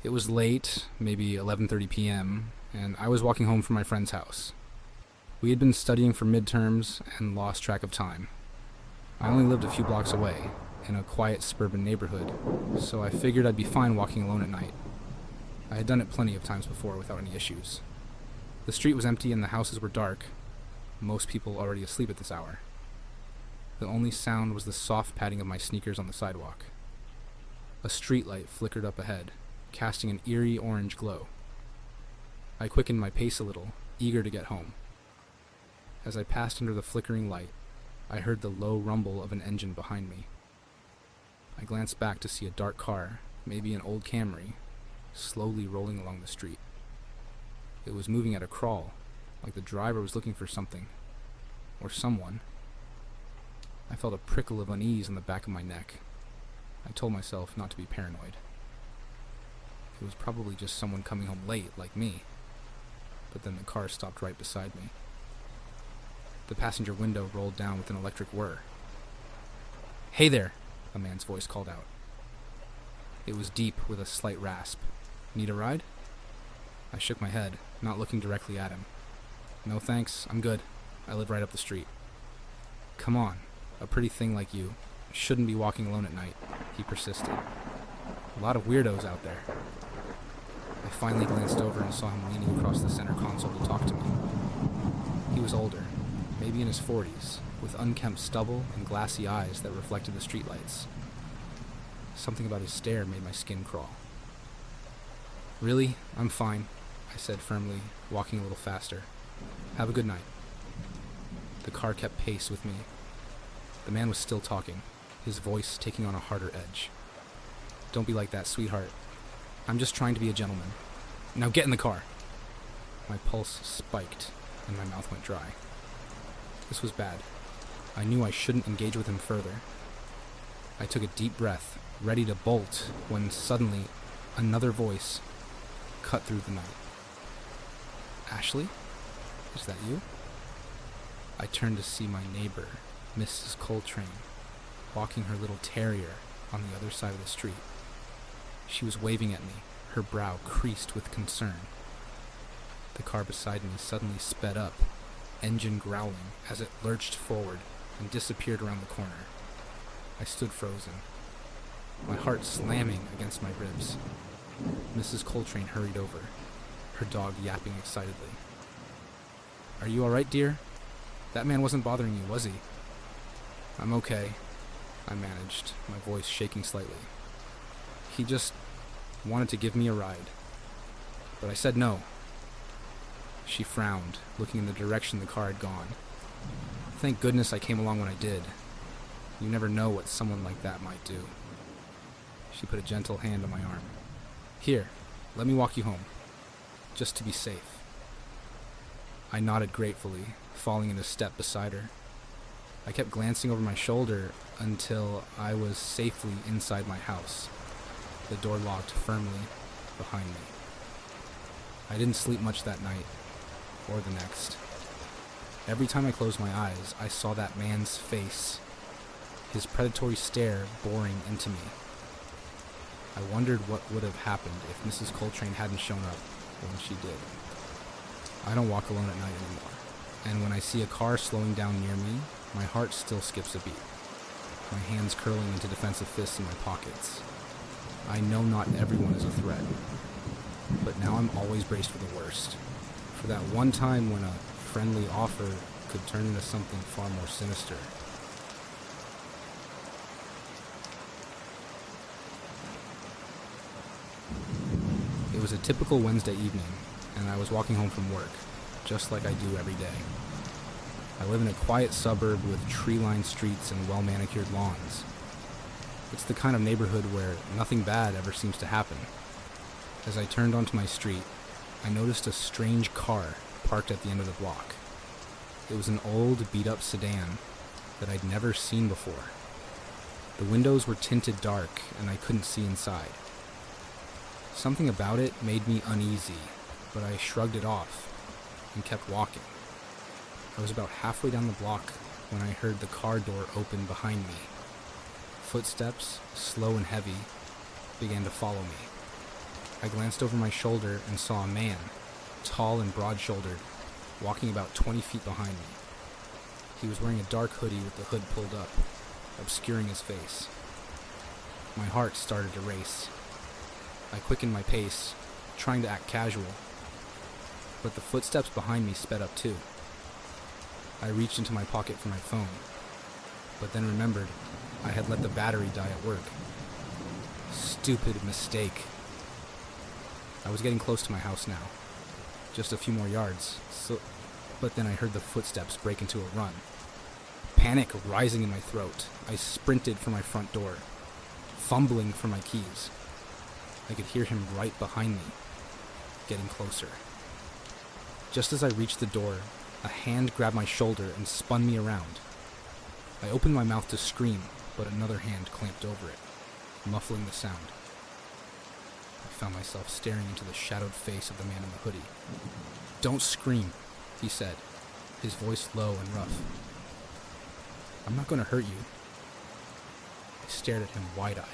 It was late, maybe 11:30 p.m., and I was walking home from my friend's house. We had been studying for midterms and lost track of time. I only lived a few blocks away, in a quiet suburban neighborhood, so I figured I'd be fine walking alone at night. I had done it plenty of times before without any issues. The street was empty and the houses were dark, most people already asleep at this hour. The only sound was the soft padding of my sneakers on the sidewalk. A streetlight flickered up ahead, casting an eerie orange glow. I quickened my pace a little, eager to get home. As I passed under the flickering light, I heard the low rumble of an engine behind me. I glanced back to see a dark car, maybe an old Camry, slowly rolling along the street. It was moving at a crawl, like the driver was looking for something, or someone. I felt a prickle of unease on the back of my neck. I told myself not to be paranoid. It was probably just someone coming home late, like me. But then the car stopped right beside me. The passenger window rolled down with an electric whir. "Hey there," a man's voice called out. It was deep with a slight rasp. "Need a ride?" I shook my head, not looking directly at him. "No thanks, I'm good. I live right up the street." "Come on, a pretty thing like you shouldn't be walking alone at night," he persisted. "A lot of weirdos out there." I finally glanced over and saw him leaning across the center console to talk to me. He was older, maybe in his 40s, with unkempt stubble and glassy eyes that reflected the streetlights. Something about his stare made my skin crawl. "Really? I'm fine," I said firmly, walking a little faster. "Have a good night." The car kept pace with me. The man was still talking, his voice taking on a harder edge. "Don't be like that, sweetheart. I'm just trying to be a gentleman. Now get in the car." My pulse spiked, and my mouth went dry. This was bad. I knew I shouldn't engage with him further. I took a deep breath, ready to bolt, when suddenly another voice cut through the night. "Ashley? Is that you?" I turned to see my neighbor, Mrs. Coltrane, walking her little terrier on the other side of the street. She was waving at me, her brow creased with concern. The car beside me suddenly sped up, engine growling as it lurched forward and disappeared around the corner. I stood frozen, my heart slamming against my ribs. Mrs. Coltrane hurried over, her dog yapping excitedly. "Are you all right, dear? That man wasn't bothering you, was he?" "I'm okay," I managed, my voice shaking slightly. "He just wanted to give me a ride, but I said no." She frowned, looking in the direction the car had gone. "Thank goodness I came along when I did. You never know what someone like that might do." She put a gentle hand on my arm. "Here, let me walk you home, just to be safe." I nodded gratefully, falling into step beside her. I kept glancing over my shoulder until I was safely inside my house, the door locked firmly behind me. I didn't sleep much that night, or the next. Every time I closed my eyes, I saw that man's face, his predatory stare boring into me. I wondered what would have happened if Mrs. Coltrane hadn't shown up when she did. I don't walk alone at night anymore, and when I see a car slowing down near me, my heart still skips a beat, my hands curling into defensive fists in my pockets. I know not everyone is a threat, but now I'm always braced for the worst, for that one time when a friendly offer could turn into something far more sinister. It was a typical Wednesday evening, and I was walking home from work, just like I do every day. I live in a quiet suburb with tree-lined streets and well-manicured lawns. It's the kind of neighborhood where nothing bad ever seems to happen. As I turned onto my street, I noticed a strange car parked at the end of the block. It was an old, beat-up sedan that I'd never seen before. The windows were tinted dark, and I couldn't see inside. Something about it made me uneasy, but I shrugged it off and kept walking. I was about halfway down the block when I heard the car door open behind me. Footsteps, slow and heavy, began to follow me. I glanced over my shoulder and saw a man, tall and broad-shouldered, walking about 20 feet behind me. He was wearing a dark hoodie with the hood pulled up, obscuring his face. My heart started to race. I quickened my pace, trying to act casual, but the footsteps behind me sped up too. I reached into my pocket for my phone, but then remembered I had let the battery die at work. Stupid mistake. I was getting close to my house now, just a few more yards, but then I heard the footsteps break into a run. Panic rising in my throat, I sprinted for my front door, fumbling for my keys. I could hear him right behind me, getting closer. Just as I reached the door, a hand grabbed my shoulder and spun me around. I opened my mouth to scream, but another hand clamped over it, muffling the sound. I found myself staring into the shadowed face of the man in the hoodie. "Don't scream," he said, his voice low and rough. "I'm not going to hurt you." I stared at him wide-eyed,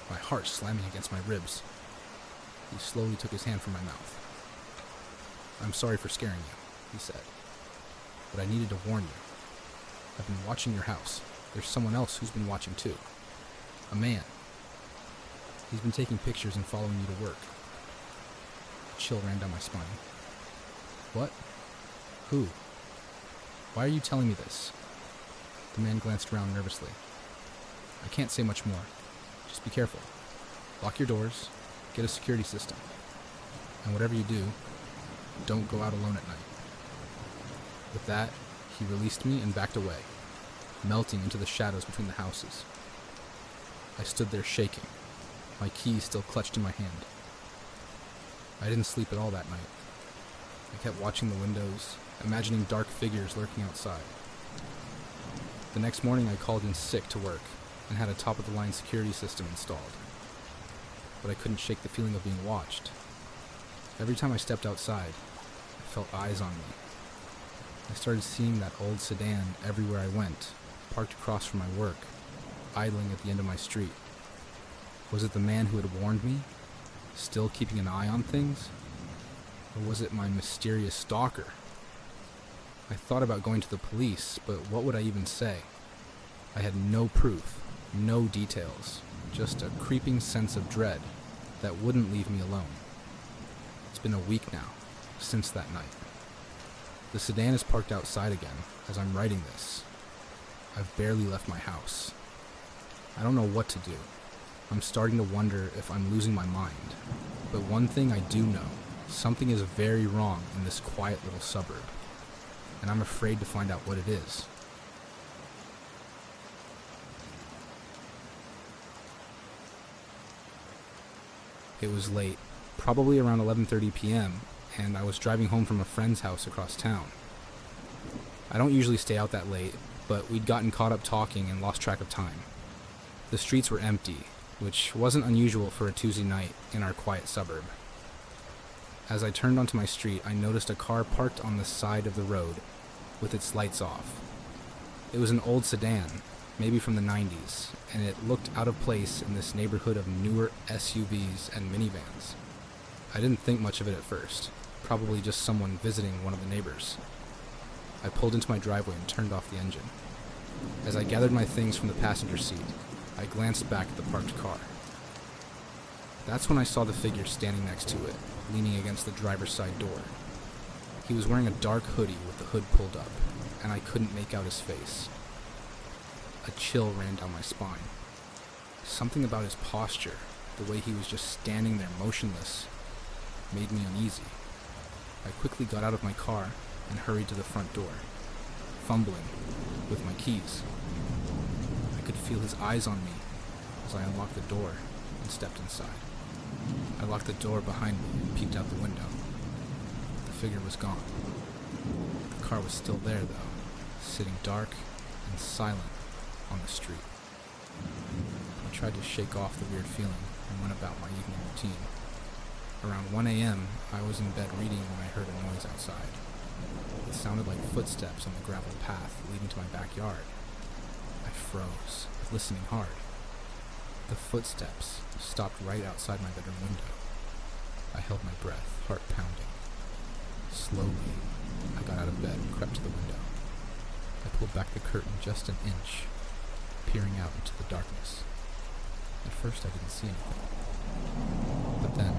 my heart slamming against my ribs. He slowly took his hand from my mouth. "I'm sorry for scaring you," he said, "but I needed to warn you. I've been watching your house. There's someone else who's been watching too. A man. He's been taking pictures and following you to work." A chill ran down my spine. "What? Who? Why are you telling me this?" The man glanced around nervously. "I can't say much more. Just be careful. Lock your doors, get a security system, and whatever you do, don't go out alone at night." With that, he released me and backed away, melting into the shadows between the houses. I stood there shaking, my keys still clutched in my hand. I didn't sleep at all that night. I kept watching the windows, imagining dark figures lurking outside. The next morning I called in sick to work and had a top-of-the-line security system installed. But I couldn't shake the feeling of being watched. Every time I stepped outside, I felt eyes on me. I started seeing that old sedan everywhere I went, parked across from my work, idling at the end of my street. Was it the man who had warned me, still keeping an eye on things? Or was it my mysterious stalker? I thought about going to the police, but what would I even say? I had no proof, no details, just a creeping sense of dread that wouldn't leave me alone. It's been a week now, since that night. The sedan is parked outside again as I'm writing this. I've barely left my house. I don't know what to do. I'm starting to wonder if I'm losing my mind. But one thing I do know, something is very wrong in this quiet little suburb, and I'm afraid to find out what it is. It was late, probably around 11:30 p.m., and I was driving home from a friend's house across town. I don't usually stay out that late, but we'd gotten caught up talking and lost track of time. The streets were empty, which wasn't unusual for a Tuesday night in our quiet suburb. As I turned onto my street, I noticed a car parked on the side of the road with its lights off. It was an old sedan, maybe from the 90s, and it looked out of place in this neighborhood of newer SUVs and minivans. I didn't think much of it at first, probably just someone visiting one of the neighbors. I pulled into my driveway and turned off the engine. As I gathered my things from the passenger seat, I glanced back at the parked car. That's when I saw the figure standing next to it, leaning against the driver's side door. He was wearing a dark hoodie with the hood pulled up, and I couldn't make out his face. A chill ran down my spine. Something about his posture, the way he was just standing there motionless, made me uneasy. I quickly got out of my car and hurried to the front door, fumbling with my keys. I could feel his eyes on me as I unlocked the door and stepped inside. I locked the door behind me and peeked out the window. The figure was gone. The car was still there, though, sitting dark and silent on the street. I tried to shake off the weird feeling and went about my evening routine. Around 1 a.m., I was in bed reading when I heard a noise outside. It sounded like footsteps on the gravel path leading to my backyard. I froze, listening hard. The footsteps stopped right outside my bedroom window. I held my breath, heart pounding. Slowly, I got out of bed and crept to the window. I pulled back the curtain just an inch, peering out into the darkness. At first I didn't see anything, but then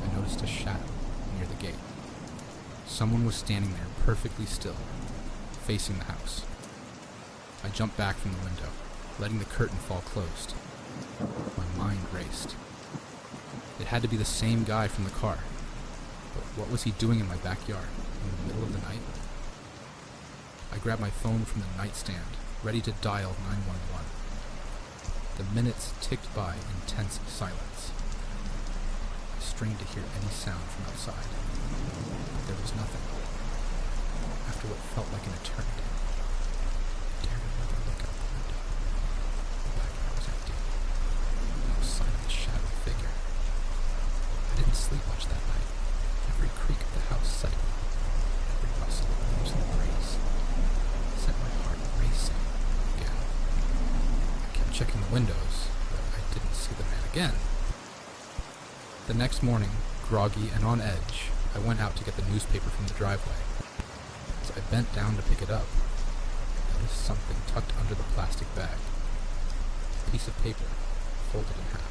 I noticed a shadow near the gate. Someone was standing there perfectly still, facing the house. I jumped back from the window, letting the curtain fall closed. My mind raced. It had to be the same guy from the car, but what was he doing in my backyard, in the middle of the night? I grabbed my phone from the nightstand, ready to dial 911. The minutes ticked by in tense silence. I strained to hear any sound from outside, but there was nothing. After what felt like an eternity, I dared another look out the window. The backyard was empty. No sign of the shadowy figure. I didn't sleep much that night. Every creak of the house cycled, every rustle of leaves in the breeze sent my heart racing again. I kept checking the windows, but I didn't see the man again. The next morning, groggy and on edge, I went out to get the newspaper from the driveway. As I bent down to pick it up, I noticed something tucked under the plastic bag. A piece of paper, folded in half.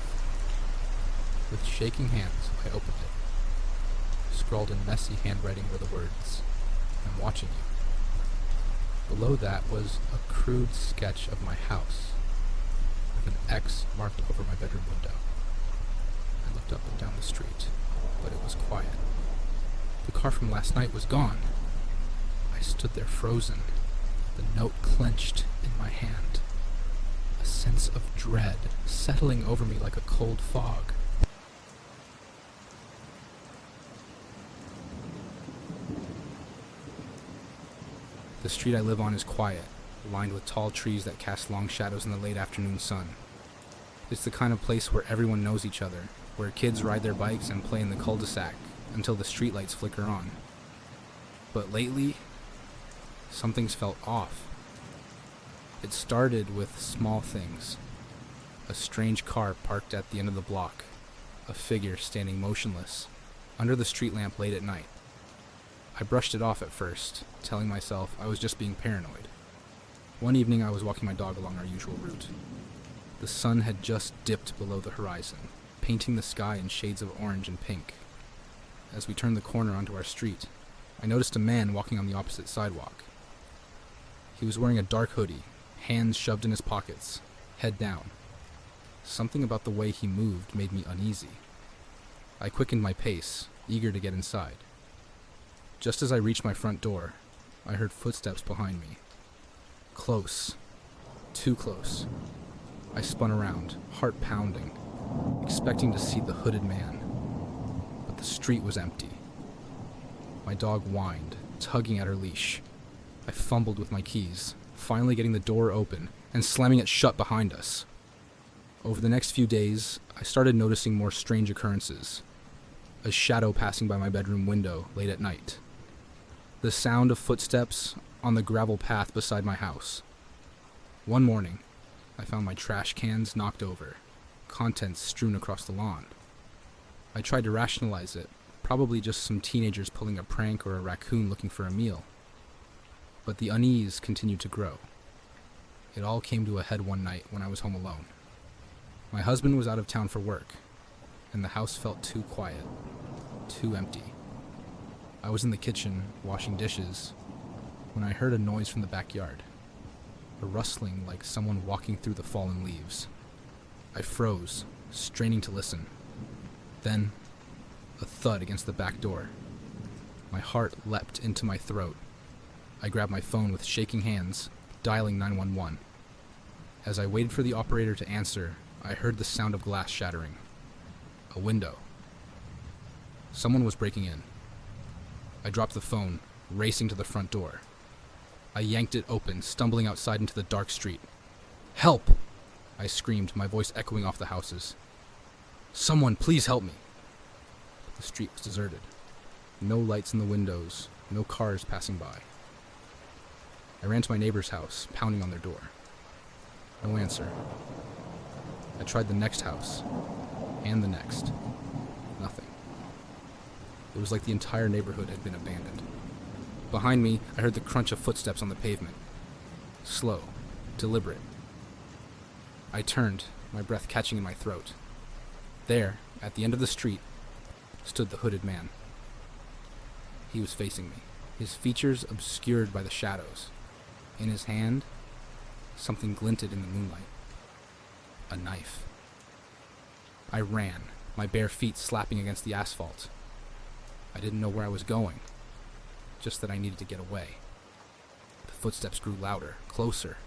With shaking hands, I opened it. Scrawled in messy handwriting were the words, "I'm watching you." Below that was a crude sketch of my house, with an X marked over my bedroom window. I looked up and down the street, but it was quiet. The car from last night was gone. I stood there frozen, the note clenched in my hand. A sense of dread settling over me like a cold fog. The street I live on is quiet, lined with tall trees that cast long shadows in the late afternoon sun. It's the kind of place where everyone knows each other, where kids ride their bikes and play in the cul-de-sac until the streetlights flicker on. But lately, something's felt off. It started with small things. A strange car parked at the end of the block, a figure standing motionless under the street lamp late at night. I brushed it off at first, telling myself I was just being paranoid. One evening I was walking my dog along our usual route. The sun had just dipped below the horizon, painting the sky in shades of orange and pink. As we turned the corner onto our street, I noticed a man walking on the opposite sidewalk. He was wearing a dark hoodie, hands shoved in his pockets, head down. Something about the way he moved made me uneasy. I quickened my pace, eager to get inside. Just as I reached my front door, I heard footsteps behind me. Close. Too close. I spun around, heart pounding, expecting to see the hooded man. But the street was empty. My dog whined, tugging at her leash. I fumbled with my keys, finally getting the door open and slamming it shut behind us. Over the next few days, I started noticing more strange occurrences. A shadow passing by my bedroom window late at night. The sound of footsteps on the gravel path beside my house. One morning, I found my trash cans knocked over, contents strewn across the lawn. I tried to rationalize it, probably just some teenagers pulling a prank or a raccoon looking for a meal. But the unease continued to grow. It all came to a head one night when I was home alone. My husband was out of town for work, and the house felt too quiet, too empty. I was in the kitchen, washing dishes, when I heard a noise from the backyard. A rustling like someone walking through the fallen leaves. I froze, straining to listen. Then, a thud against the back door. My heart leapt into my throat. I grabbed my phone with shaking hands, dialing 911. As I waited for the operator to answer, I heard the sound of glass shattering. A window. Someone was breaking in. I dropped the phone, racing to the front door. I yanked it open, stumbling outside into the dark street. "Help!" I screamed, my voice echoing off the houses. "Someone, please help me!" But the street was deserted. No lights in the windows, no cars passing by. I ran to my neighbor's house, pounding on their door. No answer. I tried the next house, and the next. Nothing. It was like the entire neighborhood had been abandoned. Behind me, I heard the crunch of footsteps on the pavement. Slow, deliberate. I turned, my breath catching in my throat. There, at the end of the street, stood the hooded man. He was facing me, his features obscured by the shadows. In his hand, something glinted in the moonlight. A knife. I ran, my bare feet slapping against the asphalt. I didn't know where I was going, just that I needed to get away. The footsteps grew louder, closer.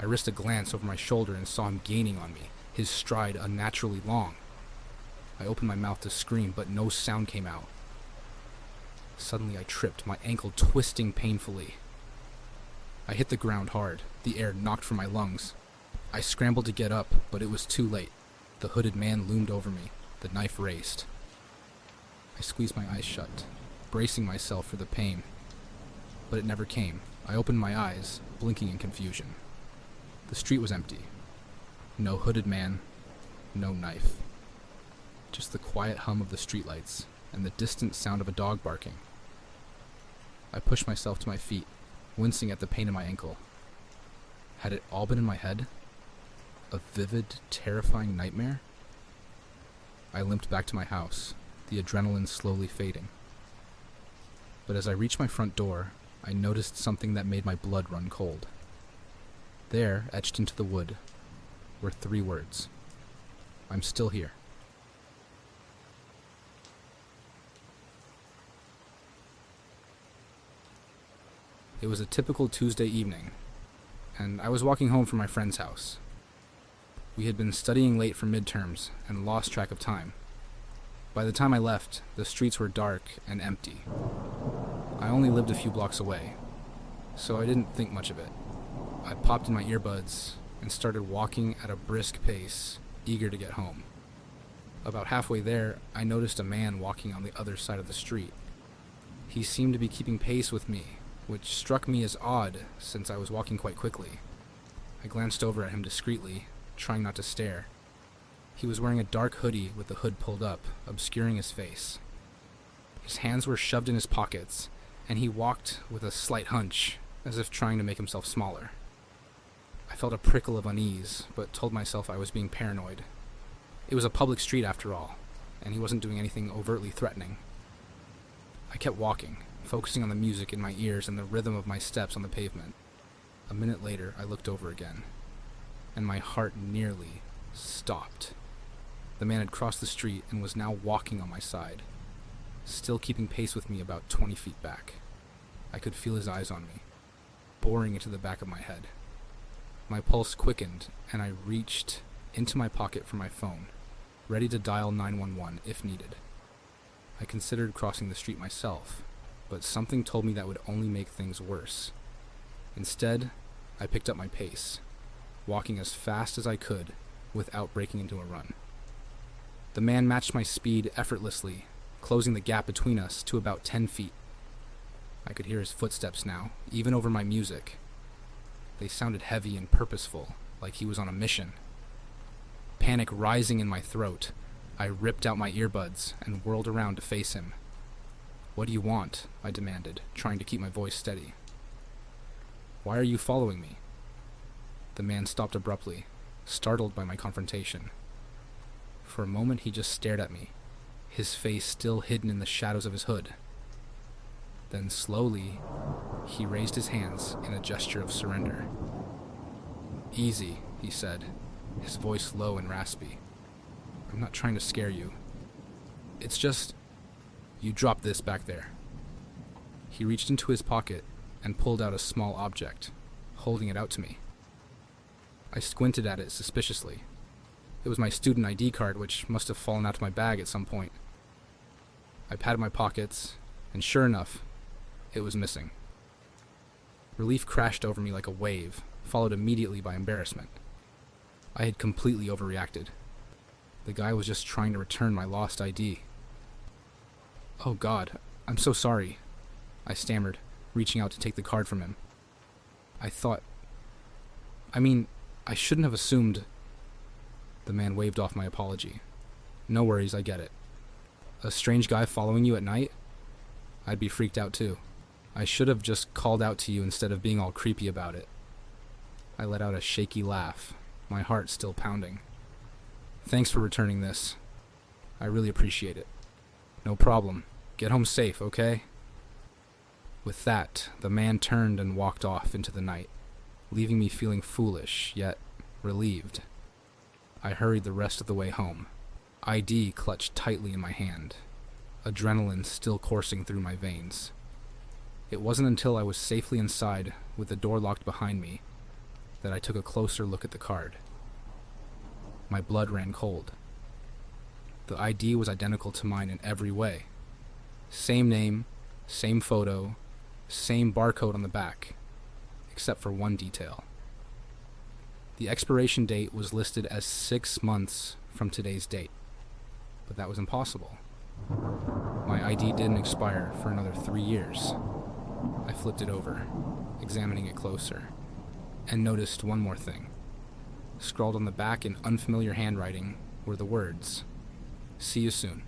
I risked a glance over my shoulder and saw him gaining on me, his stride unnaturally long. I opened my mouth to scream, but no sound came out. Suddenly I tripped, my ankle twisting painfully. I hit the ground hard, the air knocked from my lungs. I scrambled to get up, but it was too late. The hooded man loomed over me, the knife raised. I squeezed my eyes shut, bracing myself for the pain. But it never came. I opened my eyes, blinking in confusion. The street was empty. No hooded man, no knife. Just the quiet hum of the streetlights and the distant sound of a dog barking. I pushed myself to my feet, wincing at the pain in my ankle. Had it all been in my head? A vivid, terrifying nightmare? I limped back to my house, the adrenaline slowly fading. But as I reached my front door, I noticed something that made my blood run cold. There, etched into the wood, were 3 words. I'm still here. It was a typical Tuesday evening, and I was walking home from my friend's house. We had been studying late for midterms and lost track of time. By the time I left, the streets were dark and empty. I only lived a few blocks away, so I didn't think much of it. I popped in my earbuds and started walking at a brisk pace, eager to get home. About halfway there, I noticed a man walking on the other side of the street. He seemed to be keeping pace with me, which struck me as odd since I was walking quite quickly. I glanced over at him discreetly, trying not to stare. He was wearing a dark hoodie with the hood pulled up, obscuring his face. His hands were shoved in his pockets, and he walked with a slight hunch, as if trying to make himself smaller. I felt a prickle of unease, but told myself I was being paranoid. It was a public street after all, and he wasn't doing anything overtly threatening. I kept walking, focusing on the music in my ears and the rhythm of my steps on the pavement. A minute later, I looked over again, and my heart nearly stopped. The man had crossed the street and was now walking on my side, still keeping pace with me about 20 feet back. I could feel his eyes on me, boring into the back of my head. My pulse quickened, and I reached into my pocket for my phone, ready to dial 911 if needed. I considered crossing the street myself, but something told me that would only make things worse. Instead, I picked up my pace, walking as fast as I could without breaking into a run. The man matched my speed effortlessly, closing the gap between us to about 10 feet. I could hear his footsteps now, even over my music. They sounded heavy and purposeful, like he was on a mission. Panic rising in my throat, I ripped out my earbuds and whirled around to face him. "What do you want?" I demanded, trying to keep my voice steady. "Why are you following me?" The man stopped abruptly, startled by my confrontation. For a moment he just stared at me, his face still hidden in the shadows of his hood. Then slowly, he raised his hands in a gesture of surrender. "Easy," he said, his voice low and raspy. "I'm not trying to scare you. It's just, you drop this back there." He reached into his pocket and pulled out a small object, holding it out to me. I squinted at it suspiciously. It was my student ID card, which must have fallen out of my bag at some point. I patted my pockets, and sure enough, it was missing. Relief crashed over me like a wave, followed immediately by embarrassment. I had completely overreacted. The guy was just trying to return my lost ID. "Oh God, I'm so sorry," I stammered, reaching out to take the card from him. I shouldn't have assumed." The man waved off my apology. "No worries, I get it. A strange guy following you at night? I'd be freaked out too. I should have just called out to you instead of being all creepy about it. I let out a shaky laugh, my heart still pounding. Thanks for returning this. I really appreciate it. No problem. Get home safe, okay? With that, the man turned and walked off into the night, leaving me feeling foolish, yet relieved. I hurried the rest of the way home, ID clutched tightly in my hand, adrenaline still coursing through my veins. It wasn't until I was safely inside, with the door locked behind me, that I took a closer look at the card. My blood ran cold. The ID was identical to mine in every way. Same name, same photo, same barcode on the back, except for one detail. The expiration date was listed as 6 months from today's date, but that was impossible. My ID didn't expire for another 3 years. I flipped it over, examining it closer, and noticed one more thing. Scrawled on the back in unfamiliar handwriting were the words, "See you soon."